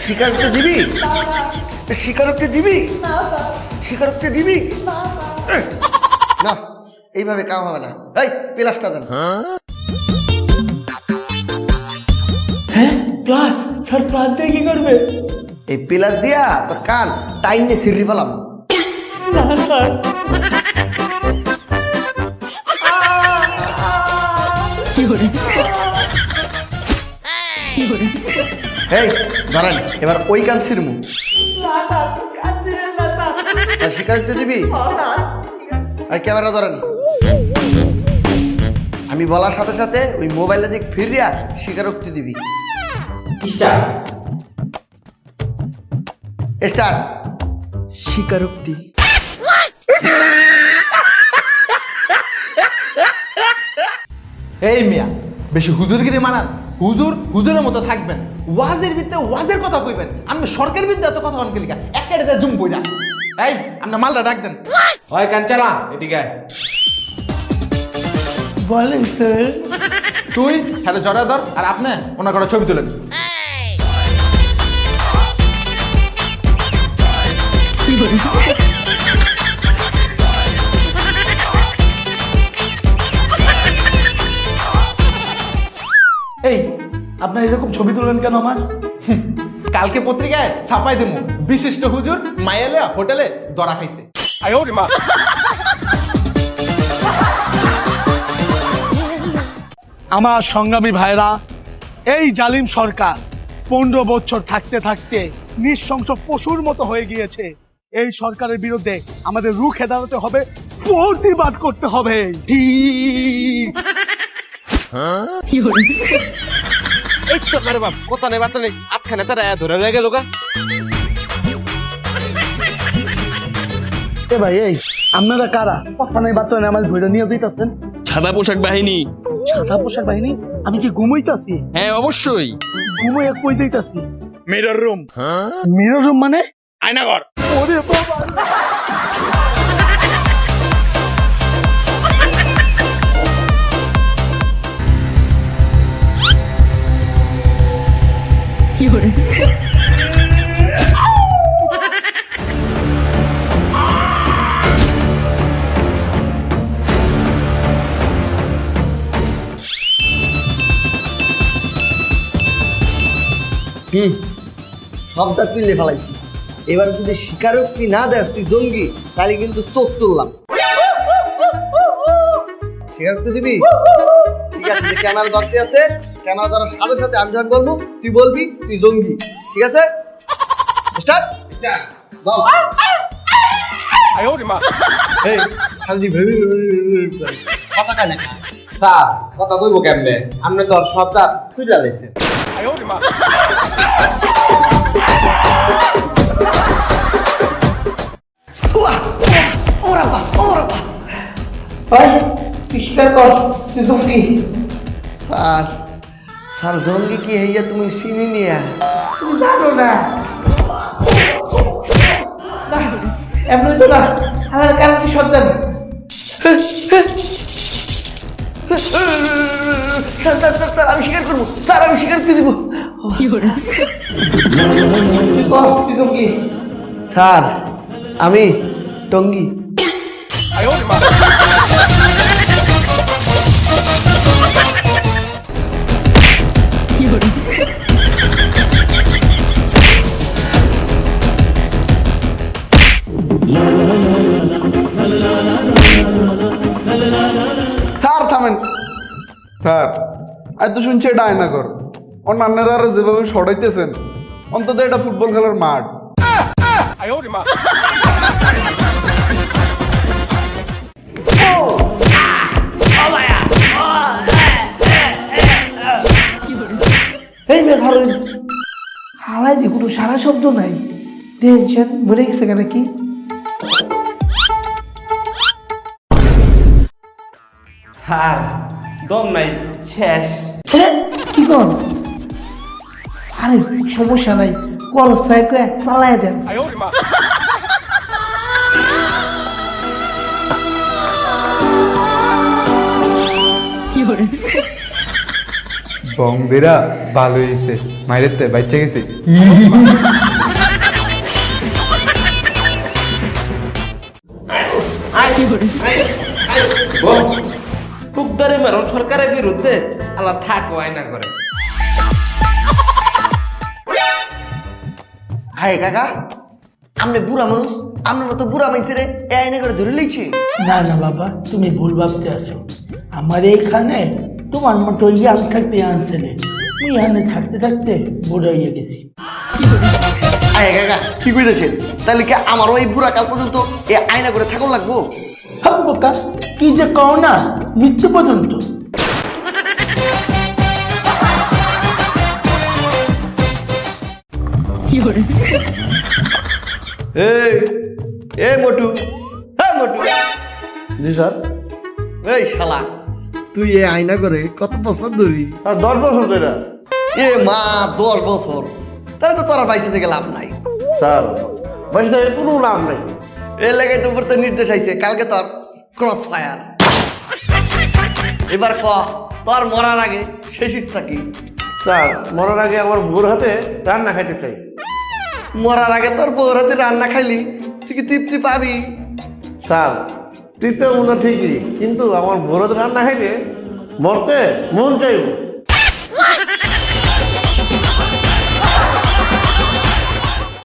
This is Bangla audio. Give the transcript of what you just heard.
স্বীকারোক্তি দিবি? স্বীকারোক্তি দিবি? স্বীকারোক্তি দিবি? না, এইভাবে কাম হবে না। এই প্লাসটা দেন। হ্যাঁ প্লাস? স্যার প্লাস দিয়ে কি করবে? এই প্লাস দিয়া তোর কান টাইম নিয়ে সিরি পেলাম। না স্যার। এই ধরেন এবার ওই কান ছিড়মু। স্বীকারোক্তি দিবি? আর ক্যামেরা ধরেন। আমি বলার সাথে সাথে ওই মোবাইলের দিক ফিরিয়া স্বীকারোক্তি দিবি। স্টার্ট। স্বীকারোক্তি। এই মিয়া বেশি হুজুরগিরি মানান। হুজুর হুজুরের মতো থাকবেন, ওয়াজের ভিতরে ওয়াজের কথা কইবেন। আপনি সরকারের বিরুদ্ধে এত কথা অনকে লিখা একটা জুম বইরা। এই আপনি মালটা ডাক দেন। হয় কাঞ্চালা এদিকে আয়। বলেন স্যার। তুই হ্যালো জড়া ধর আর আপনি ওনার করে ছবি তুলেন। এই আপনার এরকম ছবি তুললেন কেন আমার? কালকে পত্রিকায় ছাপাই দেবো বিশিষ্ট হুজুর মায়ালে হোটেলে ধরা খাইছে। আমার সংগ্রামী ভাইরা, এই জালিম সরকার 15 বছর থাকতে থাকতে নিঃশংস পশুর মতো হয়ে গিয়েছে। এই সরকারের বিরুদ্ধে আমাদের রুখে দাঁড়াতে হবে, প্রতিবাদ করতে হবে। এই তো আরে বাপ কথা নেই বার্তা নেই আটখানে তারা ধরে লেগে লোকা। এ ভাই, এই আপনারা কারা? কথা নেই বার্তা নেই আমার ধরে নিয়ে যাইতেছেন। সাদা পোশাক বাহিনী। সাদা পোশাক বাহিনী? আমি কি ঘুমাইতাছি? হ্যাঁ অবশ্যই। ঘুমাইয়া কই যাইতাছি? Mirror room. মিরর রুম মানে? আয়নাঘর। ওরে বাবা! সব দাঁত তুলে ফেলাইছি। এবার যদি স্বীকারোক্তি না দেস তুই জঙ্গি, তাহলে কিন্তু চোখ তুললাম। স্বীকারোক্তি দিবি? ঠিক আছে, যে ক্যামেরা ধরতে আছে, ক্যামেরা ধরার সাথে সাথে আমি যখন বলবো তুই বলবি তুই জঙ্গি। ঠিক আছে? স্টার্ট। বল। এই খালি কথা কানে স্যার কথা কইব কেমনে? আপনি তো সব দাঁত তুইলা লাইছেন। তুই স্বীকার কর, তুই জঙ্গি। স্যার, স্যার জঙ্গি কি হইয়া তুমি চিনি নিয়া? তুমি জানো না এমন তো না। আমার কারণ কি সন্তান? স্যার স্যার স্যার স্যার আমি স্বীকার করবো। স্যার আমি স্বীকারোক্তি দিব। তুই কর, তুই জঙ্গি। স্যার আমি টঙ্গি। স্যার থামেন। স্যার আজ তো শুনছি এটা আয়নাঘর। অন্যান্যরা যেভাবে সরাইতেছেন, অন্তত এটা ফুটবল খেলার মাঠ। এই মেয়ে ভালো হালাই দি, কোনো সারা শব্দ নাই। টেনশন মরে গেছে কেন কি? স্যার দম নাই, শেষ। কি কর? আরে সমস্যা নাই, করস চালাই দেন। বং বেরা ভালো হয়েছে মায়ের তে বাচ্চা গেছে টুকদারে মেরো সরকারের বিরুদ্ধে আল্লাহ থাকো আয়না করে। হায় কাকা আপনি বুড়া মানুষ আপনার মতো বুড়া মাইছে রে এ আইনে করে ধরে লইছে। না না বাবা, তুমি ভুল ভাবতে আসো। আমার এইখানে তোমার মতো ইয়াং থাকতে আনছেলে, তুই এখানে থাকতে থাকতে বুড়ো হয়ে গেছি। হায় কাকা কি কইতেছেন? তাহলে কি আমার ওই বুড়া কাল পর্যন্ত এ আয়না করে থাকুন লাগবো? হাম বোকা, কি যে কও না, মৃত্যু পর্যন্ত। এই এ মোটু, হ্যাঁ মোটু। জি স্যার। এই শালা তুই এ আয়না করে কত বছর ধরি? আর 10 বছর ধরে। এ মা 10 বছর, তাহলে তো তোরা বাইসে থেকে লাভ নাই। স্যার বাইসে থেকে কোনো লাভ নেই। এর লেগে তোর উপর তো নির্দেশ আইছে কালকে তোর ক্রস ফায়ার। এবার ক তোর মরার আগে শেষ ইচ্ছা কি? স্যার মরার আগে আমার বউর হাতে রান্না খাইতে চাই। মরার আগে তোর বউর হাতে রান্না খাইলি তুই কি তৃপ্তি পাবি? স্যার তৃতীয় মনে ঠিকই, কিন্তু আমার বউর হাতে রান্না খাইলে মরতে মন চাইব।